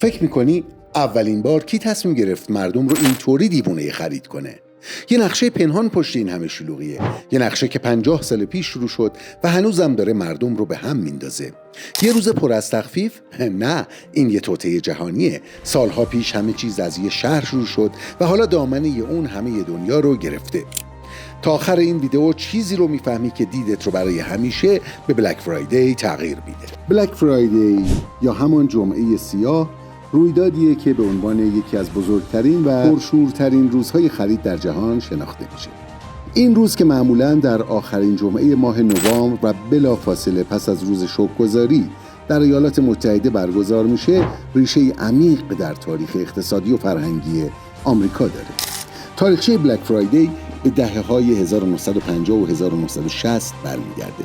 فکر میکنی اولین بار کی تصمیم گرفت مردم رو اینطوری دیوونه خرید کنه؟ یه نقشه پنهان پشت این همه شلوغیه. یه نقشه که 50 سال پیش شروع شد و هنوزم داره مردم رو به هم میندازه. یه روز پر از تخفیف؟ نه، این یه توطئه جهانیه. سالها پیش همه چیز از یه شهر شروع شد و حالا دامنه اون همه دنیا رو گرفته. تا آخر این ویدیو چیزی رو میفهمی که دیدت رو برای همیشه به بلک فرایدی تغییر میده. بلک فرایدی یا همان جمعه سیاه رویدادیه که به عنوان یکی از بزرگترین و پرشورترین روزهای خرید در جهان شناخته میشه. این روز که معمولاً در آخرین جمعه ماه نوامبر و بلافاصله پس از روز شکرگزاری در ایالات متحده برگزار میشه، ریشه عمیق در تاریخ اقتصادی و فرهنگی آمریکا داره. تاریخچه بلک فرایدی به دهه‌های 1950 و 1960 برمیگرده.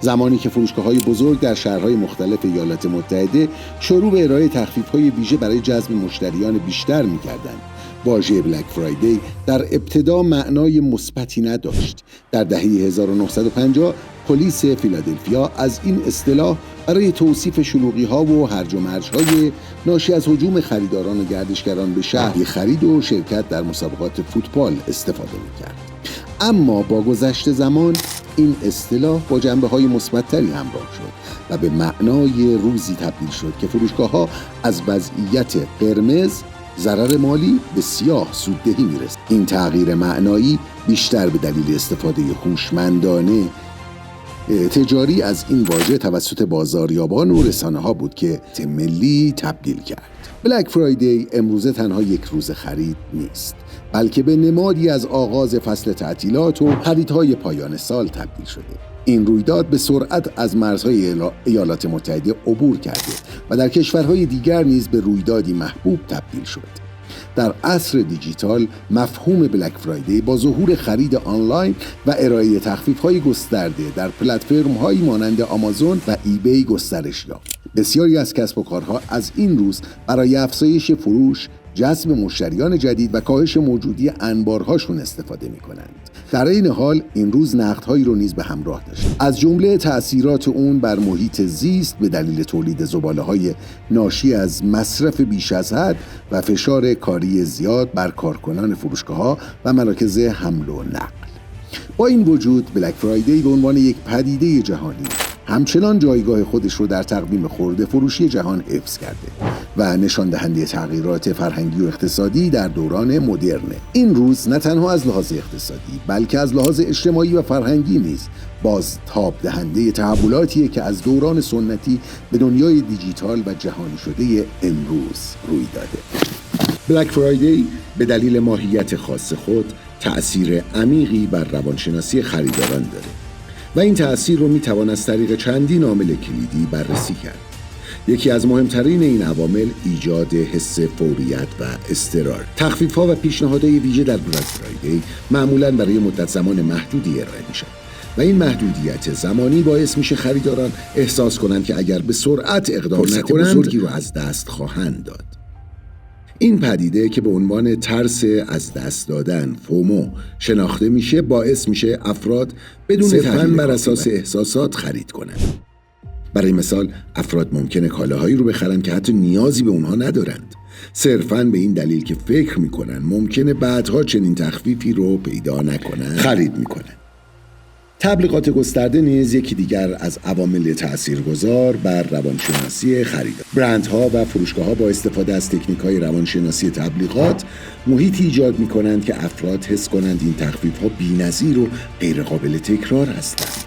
زمانی که فروشگاه‌های بزرگ در شهرهای مختلف ایالات متحده شروع به ارائه تخفیف‌های ویژه برای جذب مشتریان بیشتر می‌کردند. واژه بلک فرایدی در ابتدا معنای مثبتی نداشت. در دهه 1950 پلیس فیلادلفیا از این اصطلاح برای توصیف شلوغی‌ها و هرج و مرج‌های ناشی از هجوم خریداران و گردشگران به شهر خرید و شرکت در مسابقات فوتبال استفاده می‌کرد. اما با گذشت زمان این اصطلاح با جنبه‌های مثبت‌تری همراه شد و به معنای روزی تبدیل شد که فروشگاه‌ها از وضعیت قرمز ضرر مالی به سیاه سوددهی می‌رسید. این تغییر معنایی بیشتر به دلیل استفاده هوشمندانه تجاری از این واژه توسط بازاریابان و رسانه‌ها بود که ملی تبدیل کرد. بلک فرایدی امروزه تنها یک روز خرید نیست، بلکه به نمادی از آغاز فصل تعطیلات و خریدهای پایان سال تبدیل شده. این رویداد به سرعت از مرزهای ایالات متحده عبور کرده و در کشورهای دیگر نیز به رویدادی محبوب تبدیل شد. در عصر دیجیتال مفهوم بلک فرایدی با ظهور خرید آنلاین و ارائه تخفیف‌های گسترده در پلتفرم‌هایی مانند آمازون و ایبی گسترش یافت. بسیاری از کسب و کارها از این روز برای افزایش فروش، جذب مشتریان جدید و کاهش موجودی انبارهاشون استفاده می‌کنند. در این حال این روز نقدهایی رو نیز به همراه داشت، از جمله تأثیرات اون بر محیط زیست به دلیل تولید زباله‌های ناشی از مصرف بیش از حد و فشار کاری زیاد بر کارکنان فروشگاه‌ها و مراکز حمل و نقل. با این وجود بلک فرایدی به عنوان یک پدیده جهانی همچنان جایگاه خودش رو در تقویم خرده فروشی جهان حفظ کرده و نشان دهنده تغییرات فرهنگی و اقتصادی در دوران مدرنه. این روز نه تنها از لحاظ اقتصادی بلکه از لحاظ اجتماعی و فرهنگی نیز بازتاب دهنده تحولاتیه که از دوران سنتی به دنیای دیجیتال و جهانی شده امروز روی داده. بلک فرایدی به دلیل ماهیت خاص خود تأثیر عمیقی بر روانشناسی خریداران داره و این تأثیر رو میتوان از طریق چندین عامل کلیدی بررسی کرد. یکی از مهمترین این عوامل ایجاد حس فوریت و اضطرار. تخفیف‌ها و پیشنهادهای ویژه در بلک فرایدی معمولاً برای مدت زمان محدودی ارائه میشن و این محدودیت زمانی باعث میشه خریداران احساس کنند که اگر به سرعت اقدام نکنند بزرگی رو از دست خواهند داد. این پدیده که به عنوان ترس از دست دادن، فومو شناخته میشه، باعث میشه افراد بدون تحلیل بر اساس احساسات خرید کنند. برای مثال افراد ممکنه کالاهایی رو بخرن که حتی نیازی به اونها ندارند، صرفاً به این دلیل که فکر میکنن ممکنه بعدها چنین تخفیفی رو پیدا نکنن خرید میکنن. تبلیغات گسترده نیز یکی دیگر از عوامل تاثیرگذار بر روانشناسی خریدار. برندها و فروشگاه‌ها با استفاده از تکنیک‌های روانشناسی تبلیغات محیطی ایجاد می‌کنند که افراد حس کنند این تخفیف‌ها بی‌نظیر و غیرقابل تکرار هستند.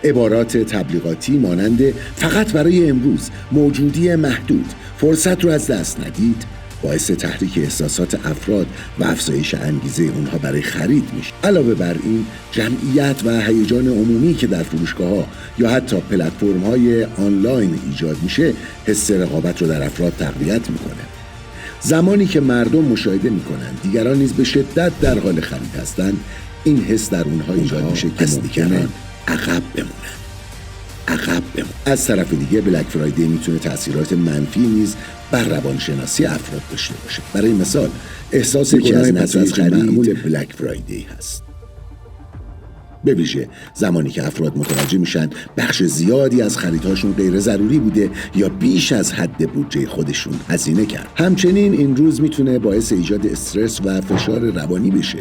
عبارات تبلیغاتی مانند فقط برای امروز، موجودی محدود، فرصت رو از دست ندید باعث تحریک احساسات افراد و افزایش انگیزه اونها برای خرید میشه. علاوه بر این، جمعیت و هیجان عمومی که در فروشگاه‌ها یا حتی پلتفرم‌های آنلاین ایجاد میشه، حس رقابت رو در افراد تقویت میکنه. زمانی که مردم مشاهده میکنن دیگران نیز به شدت در حال خرید هستند، این حس در اونها ایجاد میشه که ممکنه عقب بمونن. از طرف دیگه بلک فرایدی میتونه تأثیرات منفی نیز بر روانشناسی افراد داشته باشه. برای مثال، احساس که از نتایج خرید بلک فرایدی هست. به ویژه زمانی که افراد متوجه میشن بخش زیادی از خریدهاشون غیر ضروری بوده یا بیش از حد بودجه خودشون هزینه کرد. همچنین این روز میتونه باعث ایجاد استرس و فشار روانی بشه،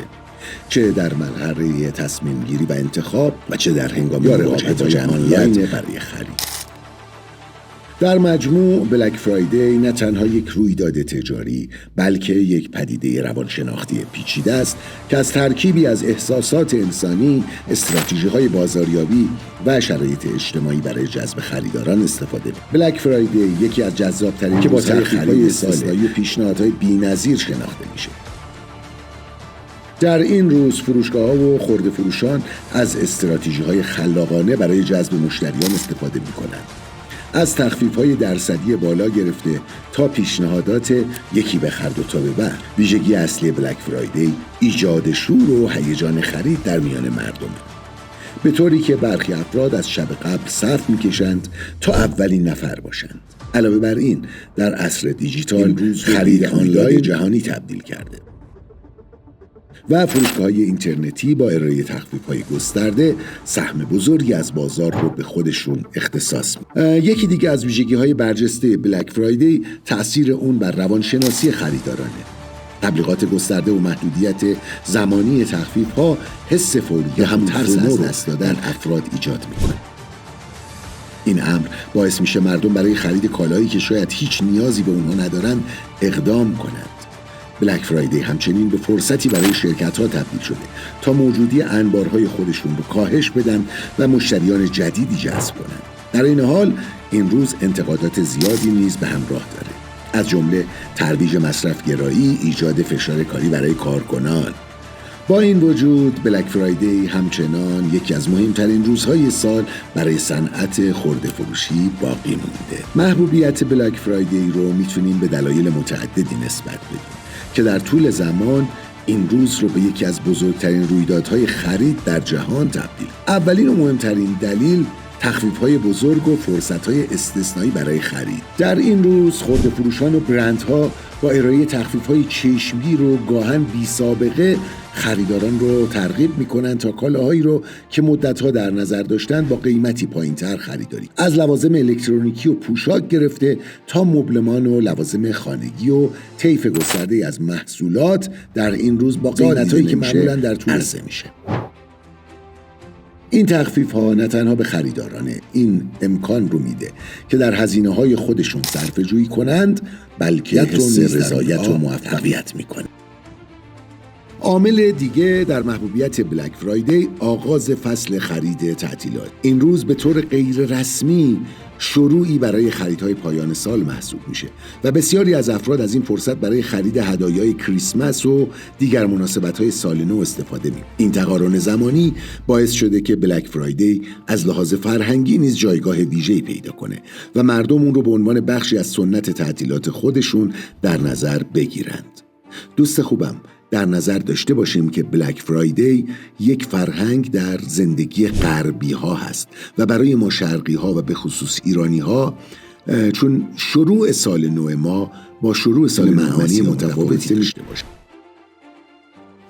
چه در مرحله تصمیم گیری و انتخاب و چه در هنگام رقابت‌های آنلاین برای خرید. در مجموع بلک فرایدی نه تنها یک رویداد تجاری بلکه یک پدیده روانشناختی پیچیده است که از ترکیبی از احساسات انسانی، استراتژی‌های بازاریابی و شرایط اجتماعی برای جذب خریداران استفاده می‌کند. بلک فرایدی یکی از جذاب‌ترین که با تخفیف‌های استثنایی و پیشنهادهای بی‌نظیر شناخته میشه. در این روز فروشگاه‌ها و خرده فروشان از استراتژی‌های خلاقانه برای جذب مشتریان استفاده می‌کنند. از تخفیف‌های درصدی بالا گرفته تا پیشنهادات یکی بخر دو تا ببر. ویژگی اصلی بلک فرایدی ایجاد شور و هیجان خرید در میان مردمه، به طوری که برخی افراد از شب قبل صف می‌کشند تا اولین نفر باشند. علاوه بر این در عصر دیجیتال خرید آنلاین جهانی تبدیل کرده و فروشگاه‌های اینترنتی با ارائه تخفیف‌های گسترده سهم بزرگی از بازار رو به خودشون اختصاص می‌دن. یکی دیگه از ویژگی‌های برجسته بلک فرایدی تأثیر اون بر روانشناسی خریدارانه. تبلیغات گسترده و محدودیت زمانی تخفیف‌ها حس فوریت و ترس از دست دادن افراد ایجاد می‌کنه. این امر باعث میشه مردم برای خرید کالایی که شاید هیچ نیازی به اونها ندارن اقدام کنند. بلک فرایدی همچنین به فرصتی برای شرکت‌ها تبدیل شده تا موجودی انبارهای خودشون رو کاهش بدن و مشتریان جدیدی جذب کنند. در این حال این روز انتقادات زیادی نیز به همراه داره، از جمله ترویج مصرف‌گرایی، ایجاد فشار کاری برای کارکنان. با این وجود بلک فرایدی همچنان یکی از مهمترین روزهای سال برای صنعت خرده فروشی باقی مونده. محبوبیت بلک فرایدی رو میتونیم به دلایل متعددی نسبت بدیم که در طول زمان این روز رو به یکی از بزرگترین رویدادهای خرید در جهان تبدیل. اولین و مهمترین دلیل تخفیف‌های بزرگ و فرصت‌های استثنایی برای خرید. در این روز خرده فروشان و برندها با ارائه تخفیف‌های چشمگیر و گاهن بی‌سابقه خریداران رو ترغیب می‌کنند تا کالاهایی رو که مدت‌ها در نظر داشتن با قیمتی پایین‌تر خریداری. از لوازم الکترونیکی و پوشاک گرفته تا مبلمان و لوازم خانگی و طیف گسترده‌ای از محصولات در این روز با قیمت‌هایی که معمولاً در طول عرضه میشه. این تخفیف‌ها نه تنها به خریداران این امکان رو میده که در هزینه‌های خودشون صرفه‌جویی کنند، بلکه حس رضایت و موفقیت میکنه. عامل دیگه در محبوبیت بلک فرایدی آغاز فصل خرید تعطیلات. این روز به طور غیر رسمی شروعی برای خریدهای پایان سال محسوب میشه و بسیاری از افراد از این فرصت برای خرید هدایای کریسمس و دیگر مناسبت‌های سال نو استفاده می‌کنند. این تقارن زمانی باعث شده که بلک فرایدی از لحاظ فرهنگی نیز جایگاه ویژه‌ای پیدا کنه و مردم اون رو به عنوان بخشی از سنت تعطیلات خودشون در نظر بگیرند. دوست خوبم، در نظر داشته باشیم که بلک فرایدی یک فرهنگ در زندگی غربی ها هست و برای ما شرقی ها و به خصوص ایرانی ها، چون شروع سال نو ما با شروع سال معانی متفاوتی داشته باشه.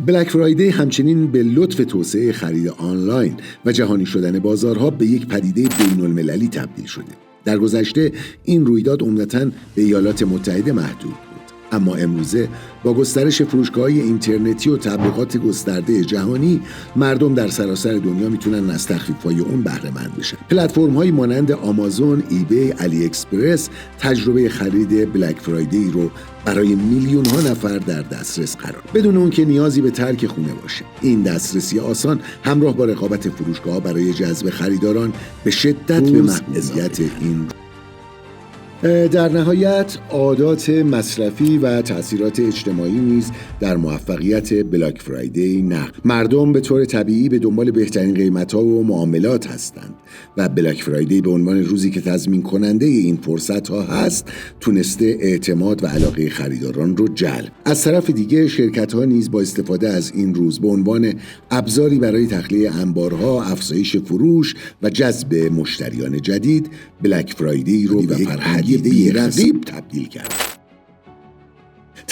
بلک فرایدی همچنین به لطف توسعه خرید آنلاین و جهانی شدن بازارها به یک پدیده بین المللی تبدیل شده. در گذشته این رویداد عمدتاً به ایالات متحده محدود بود، اما امروزه با گسترش فروشگاه‌های اینترنتی و تبلیغات گسترده جهانی، مردم در سراسر دنیا میتونن از تخفیف‌های اون بهره مند بشن. پلتفرم‌هایی مانند آمازون، ایبی، علی اکسپرس تجربه خرید بلک فرایدی رو برای میلیون‌ها نفر در دسترس قرار بدون اون که نیازی به ترک خونه باشه. این دسترسی آسان همراه با رقابت فروشگاه‌ها برای جذب خریداران به شدت به محبوبیت این در نهایت عادات مصرفی و تأثیرات اجتماعی نیز در موفقیت بلک فرایدی نقش. مردم به طور طبیعی به دنبال بهترین قیمت‌ها و معاملات هستند و بلک فرایدی به عنوان روزی که تضمین کننده این فرصت‌ها هست تونسته اعتماد و علاقه خریداران رو جلب. از طرف دیگه شرکت‌ها نیز با استفاده از این روز به عنوان ابزاری برای تخلیه انبارها، افزایش فروش و جذب مشتریان جدید، بلک فرایدی رو به فرهنگی بی‌رقیب تبدیل کرد.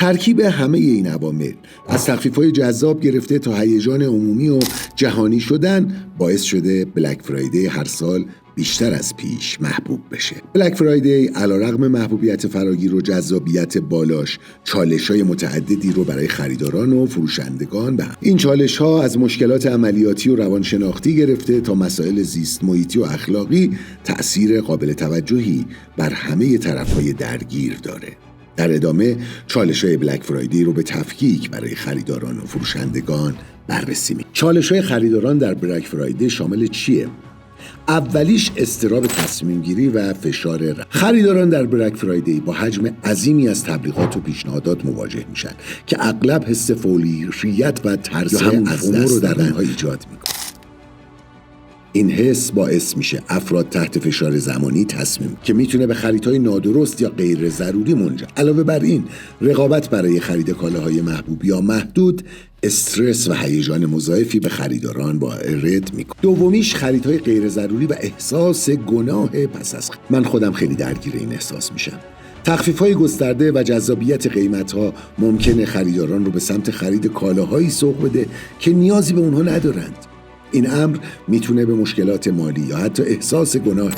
ترکیب همه این عوامل از تخفیف‌های جذاب گرفته تا هیجان عمومی و جهانی شدن باعث شده بلک فرایدی هر سال بیشتر از پیش محبوب بشه. بلک فرایدی علیرغم محبوبیت فراگیر و جذابیت بالاش چالش‌های متعددی رو برای خریداران و فروشندگان به این چالش‌ها از مشکلات عملیاتی و روانشناختی گرفته تا مسائل زیست محیطی و اخلاقی تأثیر قابل توجهی بر همه طرف‌های درگیر داره. در ادامه چالش‌های بلک فرایدی رو به تفکیک برای خریداران و فروشندگان بررسی می‌کنیم. چالش‌های خریداران در بلک فرایدی شامل چیه؟ اولیش اضطراب تصمیم گیری و فشار خریداران در بلک فرایدی با حجم عظیمی از تبلیغات و پیشنهادات مواجه میشن که اغلب حس فوریت و ترس از دست رو در اونها ایجاد میکنه. این حس باعث میشه افراد تحت فشار زمانی تصمیم که میتونه به خریدهای نادرست یا غیر ضروری منجر. علاوه بر این، رقابت برای خرید کالاهای محبوب یا محدود استرس و هیجان مضاعفی به خریداران وارد میکنه. دومیش خریدهای غیر ضروری و احساس گناه پس از من خودم خیلی درگیر این احساس میشم. تخفیف‌های گسترده و جذابیت قیمت‌ها ممکنه خریداران رو به سمت خرید کالاهایی سوق بده که نیازی به اونها ندارند. این امر میتونه به مشکلات مالی یا حتی احساس گناه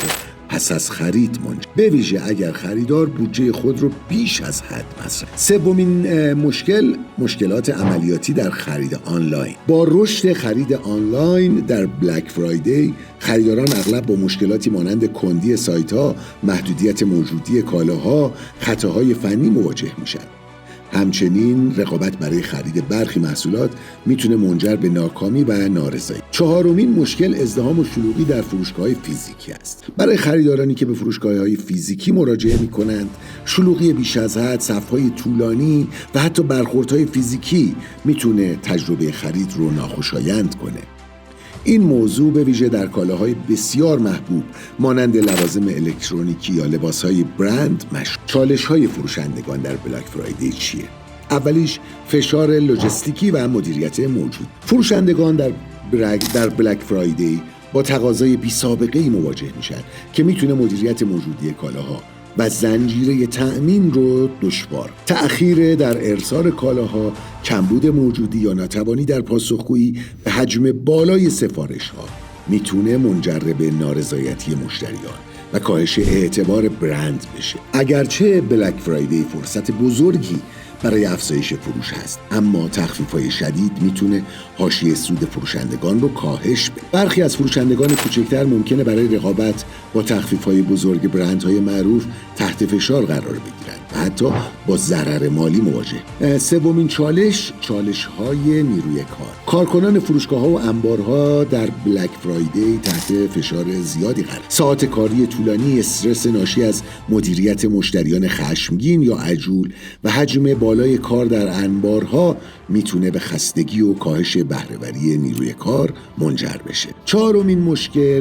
پس از خرید منجر، به ویژه اگر خریدار بودجه خود رو بیش از حد مصرف. سومین مشکلات عملیاتی در خرید آنلاین. با رشد خرید آنلاین در بلک فرایدی، خریداران اغلب با مشکلاتی مانند کندی سایت‌ها، محدودیت موجودی کالاها، خطاهای فنی مواجه میشن. همچنین رقابت برای خرید برخی محصولات میتونه منجر به ناکامی و نارضایی. چهارمین مشکل ازدحام و شلوغی در فروشگاه‌های فیزیکی است. برای خریدارانی که به فروشگاه‌های فیزیکی مراجعه میکنند، شلوغی بیش از حد، صف‌های طولانی و حتی برخوردهای فیزیکی میتونه تجربه خرید رو ناخوشایند کنه. این موضوع به ویژه در کالاهای بسیار محبوب مانند لوازم الکترونیکی یا لباسهای برند مشهور. چالش‌های فروشندگان در بلک فرایدی چیه؟ اولیش فشار لوجستیکی و مدیریت موجود. فروشندگان در بلک فرایدی با تقاضای بی‌سابقه‌ای مواجه میشن که میتونه مدیریت موجودی کالاها و زنجیره تأمین رو دشوار. تأخیر در ارسال کالاها، کمبود موجودی یا ناتوانی در پاسخگویی به حجم بالای سفارش‌ها میتونه منجر به نارضایتی مشتریان و کاهش اعتبار برند بشه. اگرچه بلک فرایدی فرصت بزرگی برای افزایش فروش هست، اما تخفیف‌های شدید میتونه حاشیه سود فروشندگان رو کاهش بده. برخی از فروشندگان کوچکتر ممکنه برای رقابت با تخفیف‌های بزرگ برندهای معروف تحت فشار قرار بگیرند و حتی با ضرر مالی مواجه. سومین چالش‌های نیروی کار. کارکنان فروشگاه‌ها و انبارها در بلک فرایدی تحت فشار زیادی قرار. ساعات کاری طولانی، استرس ناشی از مدیریت مشتریان خشمگین یا عجول و حجم بالای کار در انبارها میتونه به خستگی و کاهش بهره‌وری نیروی کار منجر بشه. چهارمین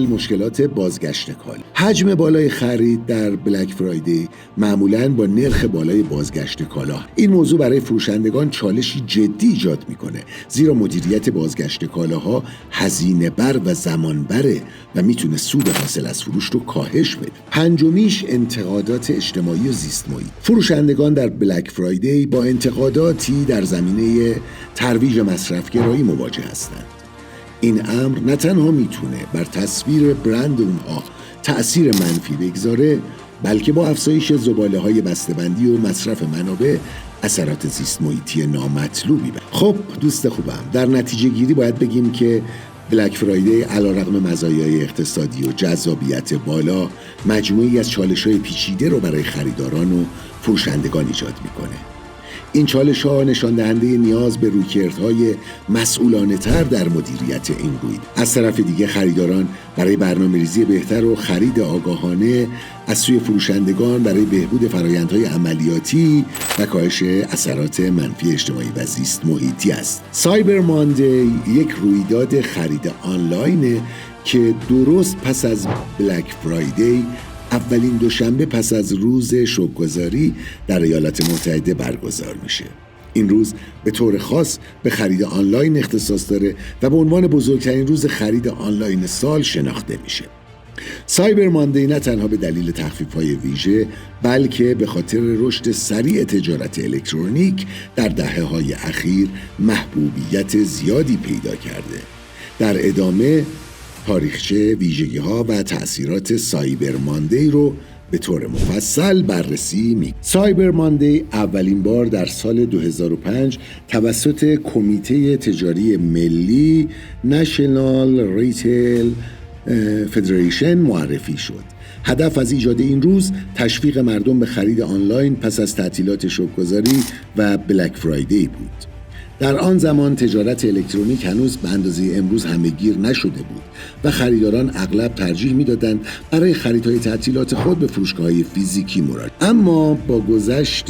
مشکلات بازگشت کالا. حجم بالای خرید در بلک فرایدی معمولاً با نرخ بالای بازگشت کالا. این موضوع برای فروشندگان چالشی جدی ایجاد میکنه، زیرا مدیریت بازگشت کالاها هزینه بر و زمان بره و میتونه سود حاصل از فروش رو کاهش بده. پنجمیش انتقادات اجتماعی و زیست محیط. فروشندگان در بلک فرایدی با انتقاداتی در زمینه ترویج مصرفگرایی مواجه هستند. این امر نه تنها میتونه بر تصویر برند اونها تأثیر منفی بگذاره، بلکه با افزایش زباله‌های بسته‌بندی و مصرف منابع اثرات زیست محیطی نامطلوبی بده. خب دوست خوبم، در نتیجه گیری باید بگیم که بلک فرایدی علیرغم مزایای اقتصادی و جذابیت بالا، مجموعی از چالش‌های پیچیده رو برای خریداران و فروشندگان ایجاد میکنه. این چالش‌ها نشان دهنده نیاز به رویکردهای مسئولانه‌تر در مدیریت این روید. از طرف دیگه خریداران برای برنامه‌ریزی بهتر و خرید آگاهانه از سوی فروشندگان برای بهبود فرآیندهای عملیاتی و کاهش اثرات منفی اجتماعی و زیست محیطی است. سایبر ماندی یک رویداد خرید آنلاینه که درست پس از بلک فرایدی، اولین دوشنبه پس از روز شوک‌گذاری در ایالات متحده برگزار میشه. این روز به طور خاص به خرید آنلاین اختصاص داره و به عنوان بزرگترین روز خرید آنلاین سال شناخته میشه. سایبر ماندی نه تنها به دلیل تخفیف‌های ویژه بلکه به خاطر رشد سریع تجارت الکترونیک در دهه‌های اخیر محبوبیت زیادی پیدا کرده. در ادامه تاریخچه، ویژگی‌ها و تأثیرات سایبر ماندی رو به طور مفصل بررسی می. سایبر ماندی اولین بار در سال 2005 توسط کمیته تجاری ملی نشنال ریتیل فدریشن معرفی شد. هدف از ایجاد این روز تشویق مردم به خرید آنلاین پس از تعطیلات شکرگزاری و بلک فرایدی بود. در آن زمان تجارت الکترونیک هنوز به اندازه امروز همه‌گیر نشده بود و خریداران اغلب ترجیح می‌دادند برای خریدهای تعطیلات خود به فروشگاه‌های فیزیکی مراجعه. اما با گذشت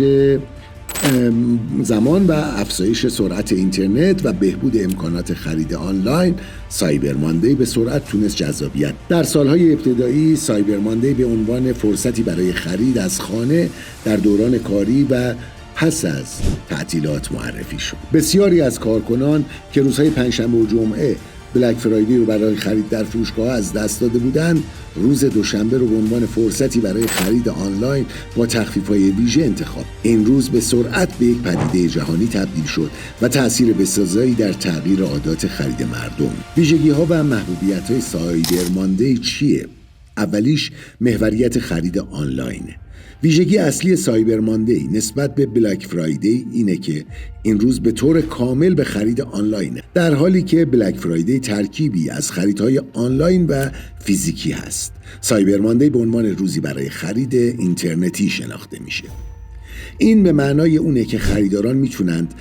زمان و افزایش سرعت اینترنت و بهبود امکانات خرید آنلاین، سایبر ماندی به سرعت تونست جذابیت. در سالهای ابتدایی سایبر ماندی به عنوان فرصتی برای خرید از خانه در دوران کاری و پس از تعطیلات معرفی شد. بسیاری از کارکنان که روزهای پنجشنبه و جمعه بلک فرایدی رو برای خرید در فروشگاه از دست داده بودند، روز دوشنبه رو به عنوان فرصتی برای خرید آنلاین با تخفیف‌های ویژه انتخاب. این روز به سرعت به یک پدیده جهانی تبدیل شد و تأثیر بسزایی در تغییر عادات خرید مردم. ویژگی‌ها و محبوبیت‌های سایبر ماندی چیه؟ اولیش محوریت خرید آنلاینه. ویژگی اصلی سایبر ماندی نسبت به بلک فرایدی اینه که این روز به طور کامل به خرید آنلاینه، در حالی که بلک فرایدی ترکیبی از خریدهای آنلاین و فیزیکی هست. سایبر ماندی به عنوان روزی برای خرید اینترنتی شناخته میشه. این به معنای اونه که خریداران میتونند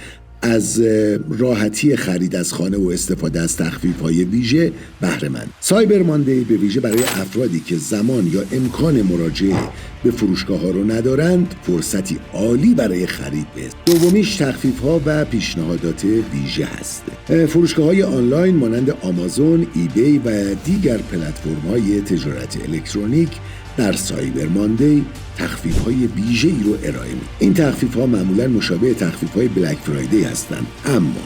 از راحتی خرید از خانه و استفاده از تخفیف‌های ویژه بهره مند. سایبر ماندی به ویژه برای افرادی که زمان یا امکان مراجعه به فروشگاه‌ها رو ندارند فرصتی عالی برای خرید به. دومیش تخفیف‌ها و پیشنهادات ویژه هست. فروشگاه‌های آنلاین مانند آمازون، ایبی و دیگر پلتفرم‌های تجارت الکترونیک در سایبر ماندی تخفیف‌های ویژه‌ای رو ارائه می‌دهند. این تخفیف‌ها معمولاً مشابه تخفیف‌های بلک فرایدی هستند، اما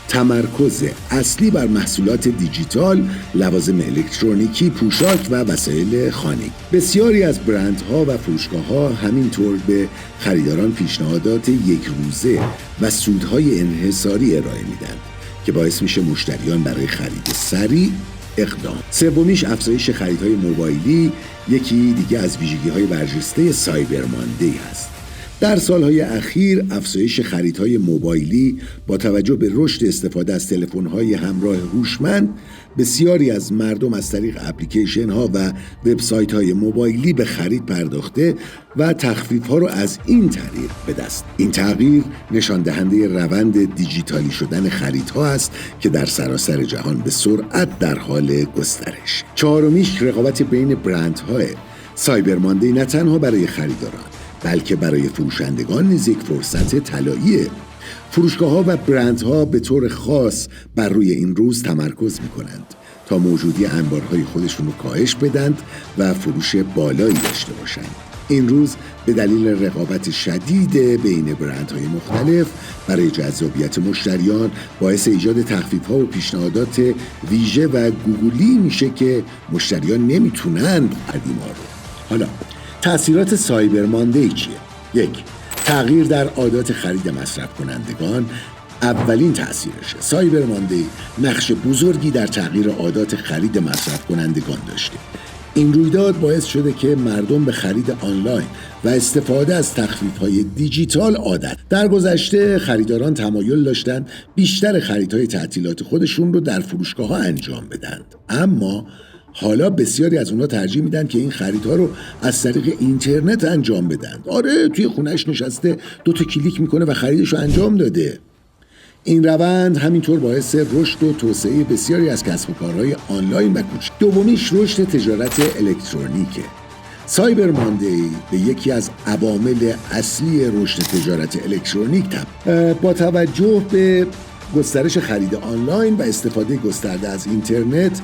تمرکز اصلی بر محصولات دیجیتال، لوازم الکترونیکی، پوشاک و وسایل خانگی. بسیاری از برندها و فروشگاه‌ها همینطور به خریداران پیشنهادات یک روزه و سودهای انحصاری ارائه میدن که باعث میشه مشتریان برای خرید سریع اقدام. سومیش افزایش خریدهای موبایلی، یکی دیگه از ویژگی‌های برجسته سایبر ماندی هست. در سالهای اخیر افزایش خریدهای موبایلی با توجه به رشد استفاده از تلفن‌های همراه هوشمند، بسیاری از مردم از طریق اپلیکیشن‌ها و وبسایت‌های موبایلی به خرید پرداخته و تخفیف‌ها رو از این طریق به دست. این تغییر نشان دهنده روند دیجیتالی شدن خریدها است که در سراسر جهان به سرعت در حال گسترش. چهارمیش رقابت بین برندها. سایبر ماندی نه تنها برای خریداران بلکه برای فروشندگان نیز یک فرصت طلاییه. فروشگاه‌ها و برندها به طور خاص بر روی این روز تمرکز می‌کنند تا موجودی انبارهای خودشون رو کاهش بدند و فروش بالایی داشته باشند. این روز به دلیل رقابت شدید بین برندهای مختلف برای جذابیت مشتریان باعث ایجاد تخفیف‌ها و پیشنهادات ویژه و گوگلی میشه که مشتریان نمیتونند بردیم رو. حالا تأثیرات سایبر ماندی چیه؟ 1. تغییر در عادات خرید مصرف کنندگان. اولین تأثیرشه. سایبر ماندی نقش بزرگی در تغییر عادات خرید مصرف کنندگان داشته. این رویداد باعث شده که مردم به خرید آنلاین و استفاده از تخفیف‌های دیجیتال عادت. در گذشته خریداران تمایل داشتند بیشتر خریدهای تعطیلات خودشون رو در فروشگاه‌ها انجام بدند، اما حالا بسیاری از اونها ترجیح میدن که این خریدها رو از طریق اینترنت انجام بدن. آره، توی خونهش نشسته 2 کلیک میکنه و خریدش رو انجام داده. این روند همینطور باعث رشد و توسعه بسیاری از کسب و کارهای آنلاین و کوچک. دومیش رشد تجارت الکترونیکه. سایبر ماندی به یکی از عوامل اصلی رشد تجارت الکترونیک با توجه به گسترش خرید آنلاین و استفاده گسترده از اینترنت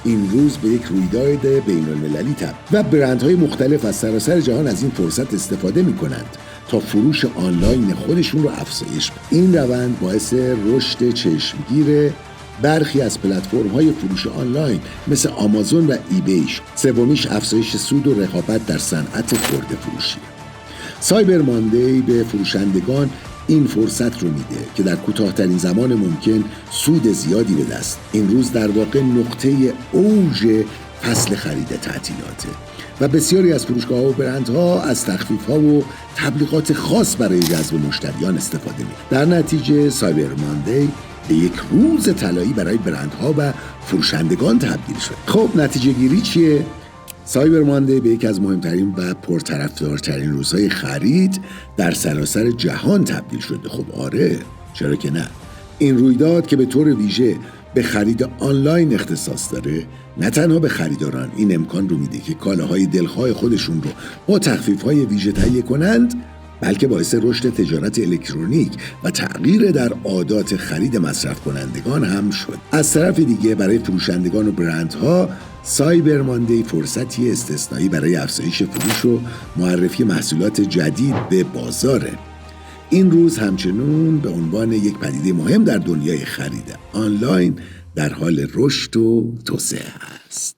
این روز به یک رویداد بین‌المللی تبدیل و برندهای مختلف از سراسر جهان از این فرصت استفاده می‌کنند تا فروش آنلاین خودشون رو افزایش بدن. این روند باعث رشد چشمگیر برخی از پلتفرم‌های فروش آنلاین مثل آمازون و ایبیش. سومیش افزایش سود و رقابت در صنعت خرده فروشی. سایبر ماندی به فروشندگان این فرصت رو میده که در کوتاه‌ترین زمان ممکن سود زیادی به دست. این روز در واقع نقطه اوج فصل خرید تعطیلاته و بسیاری از فروشگاه‌ها و برندها از تخفیف‌ها و تبلیغات خاص برای جذب مشتریان استفاده می‌کنند. در نتیجه سایبر ماندی به یک روز طلایی برای برندها و فروشندگان تبدیل شد. خب نتیجه گیری چیه؟ سایبر ماندی به یکی از مهمترین و پرطرفدارترین روزهای خرید در سراسر جهان تبدیل شده. خب آره، چرا که نه؟ این رویداد که به طور ویژه به خرید آنلاین اختصاص داره، نه تنها به خریداران این امکان رو میده که کالاهای دلخواه خودشون رو با تخفیف‌های ویژه تهیه کنند، بلکه باعث رشد تجارت الکترونیک و تغییر در عادات خرید مصرف کنندگان هم شد. از طرف دیگه برای فروشندگان و برندها سایبر ماندی فرصتی استثنایی برای افزایش فروش و معرفی محصولات جدید به بازاره. این روز همچنین به عنوان یک پدیده مهم در دنیای خرید آنلاین در حال رشد و توسعه است.